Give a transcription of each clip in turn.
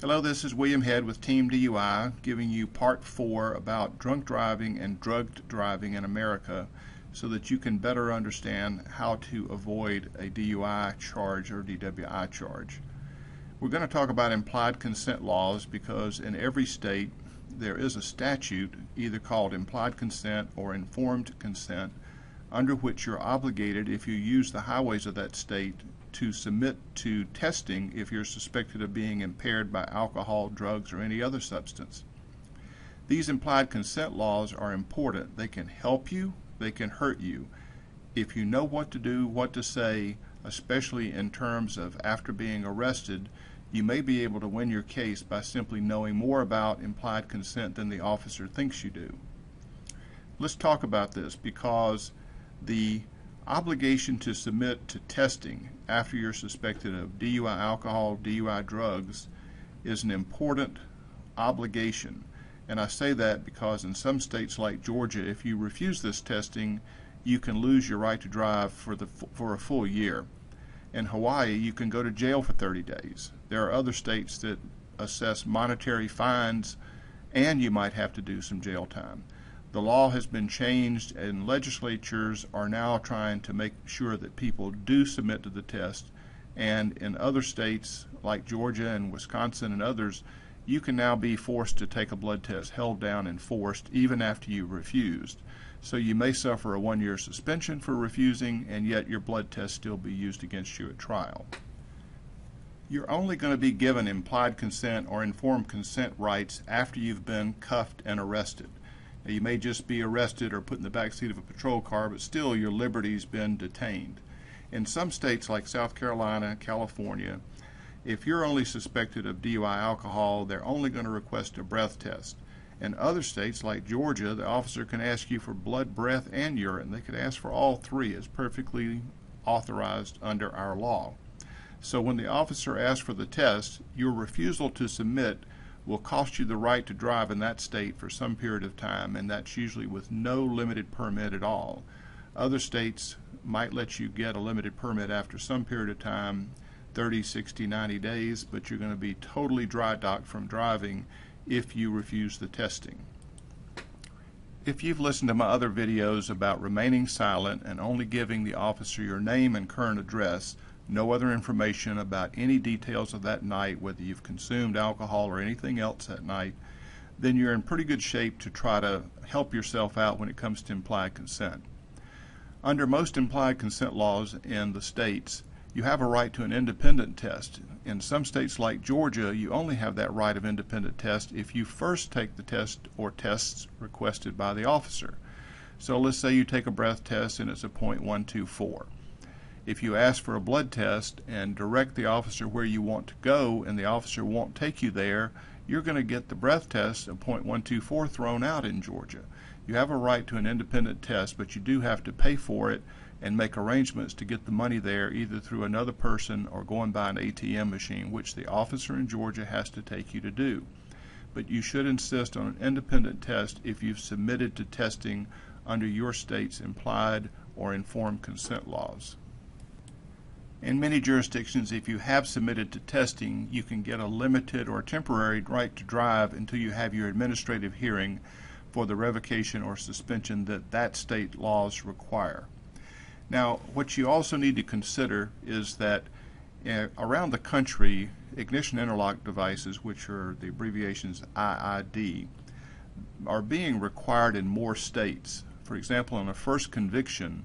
Hello, this is William Head with Team DUI, giving you part 4 about drunk driving and drugged driving in America so that you can better understand how to avoid a DUI charge or DWI charge. We're going to talk about implied consent laws because in every state there is a statute either called implied consent or informed consent under which you're obligated, if you use the highways of that state, to submit to testing if you're suspected of being impaired by alcohol, drugs, or any other substance. These implied consent laws are important. They can help you, they can hurt you. If you know what to do, what to say, especially in terms of after being arrested, you may be able to win your case by simply knowing more about implied consent than the officer thinks you do. Let's talk about this because the obligation to submit to testing after you're suspected of DUI-alcohol, DUI drugs is an important obligation. And I say that because in some states like Georgia, if you refuse this testing, you can lose your right to drive for a full year. In Hawaii, you can go to jail for 30 days. There are other states that assess monetary fines, and you might have to do some jail time. The law has been changed, and legislatures are now trying to make sure that people do submit to the test. And in other states like Georgia and Wisconsin and others, you can now be forced to take a blood test, held down and forced, even after you refused. So you may suffer a 1-year suspension for refusing, and yet your blood test still be used against you at trial. You're only going to be given implied consent or informed consent rights after you've been cuffed and arrested. Now, you may just be arrested or put in the back seat of a patrol car, but still your liberty's been detained. In some states like South Carolina, California, if you're only suspected of DUI-alcohol, they're only going to request a breath test. In other states like Georgia, the officer can ask you for blood, breath, and urine. They could ask for all three. It's perfectly authorized under our law. So when the officer asks for the test, your refusal to submit will cost you the right to drive in that state for some period of time, and that's usually with no limited permit at all. Other states might let you get a limited permit after some period of time, 30, 60, 90 days, but you're going to be totally dry docked from driving if you refuse the testing. If you've listened to my other videos about remaining silent and only giving the officer your name and current address, no other information about any details of that night, whether you've consumed alcohol or anything else that night, then you're in pretty good shape to try to help yourself out when it comes to implied consent. Under most implied consent laws in the states, you have a right to an independent test. In some states like Georgia, you only have that right of independent test if you first take the test or tests requested by the officer. So let's say you take a breath test and it's a .124. If you ask for a blood test and direct the officer where you want to go and the officer won't take you there, you're going to get the breath test of .124 thrown out in Georgia. You have a right to an independent test, but you do have to pay for it and make arrangements to get the money there either through another person or going by an ATM machine, which the officer in Georgia has to take you to do. But you should insist on an independent test if you've submitted to testing under your state's implied or informed consent laws. In many jurisdictions, if you have submitted to testing, you can get a limited or temporary right to drive until you have your administrative hearing for the revocation or suspension that state laws require. Now, what you also need to consider is that around the country, ignition interlock devices, which are the abbreviations IID, are being required in more states. For example, in a first conviction,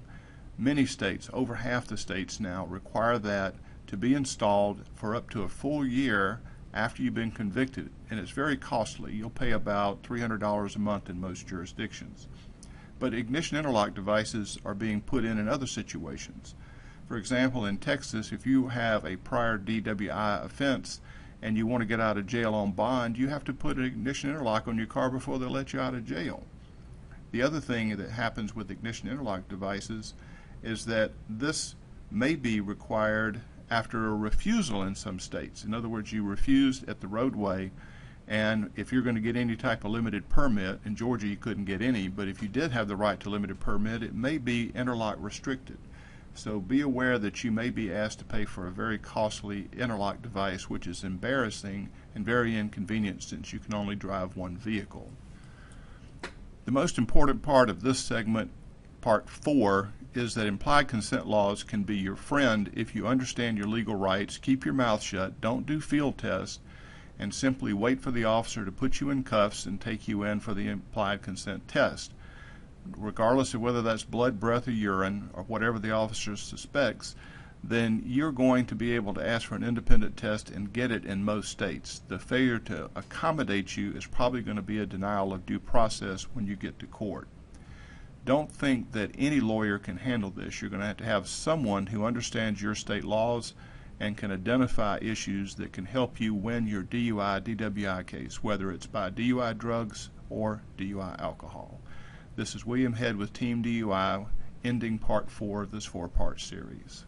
many states, over half the states now, require that to be installed for up to a full year after you've been convicted, and it's very costly. You'll pay about $300 a month in most jurisdictions. But ignition interlock devices are being put in other situations. For example, in Texas, if you have a prior DWI offense and you want to get out of jail on bond, you have to put an ignition interlock on your car before they let you out of jail. The other thing that happens with ignition interlock devices is that this may be required after a refusal in some states. In other words, you refused at the roadway, and if you're going to get any type of limited permit, in Georgia you couldn't get any, but if you did have the right to limited permit, it may be interlock restricted. So be aware that you may be asked to pay for a very costly Interlock device, which is embarrassing and very inconvenient since you can only drive one vehicle. The most important part of this segment, Part 4, is that implied consent laws can be your friend if you understand your legal rights, keep your mouth shut, don't do field tests, and simply wait for the officer to put you in cuffs and take you in for the implied consent test. Regardless of whether that's blood, breath, or urine, or whatever the officer suspects, then you're going to be able to ask for an independent test and get it in most states. The failure to accommodate you is probably going to be a denial of due process when you get to court. Don't think that any lawyer can handle this. You're going to have someone who understands your state laws and can identify issues that can help you win your DUI, DWI case, whether it's by DUI drugs or DUI alcohol. This is William Head with Team DUI, ending Part 4 of this 4-part series.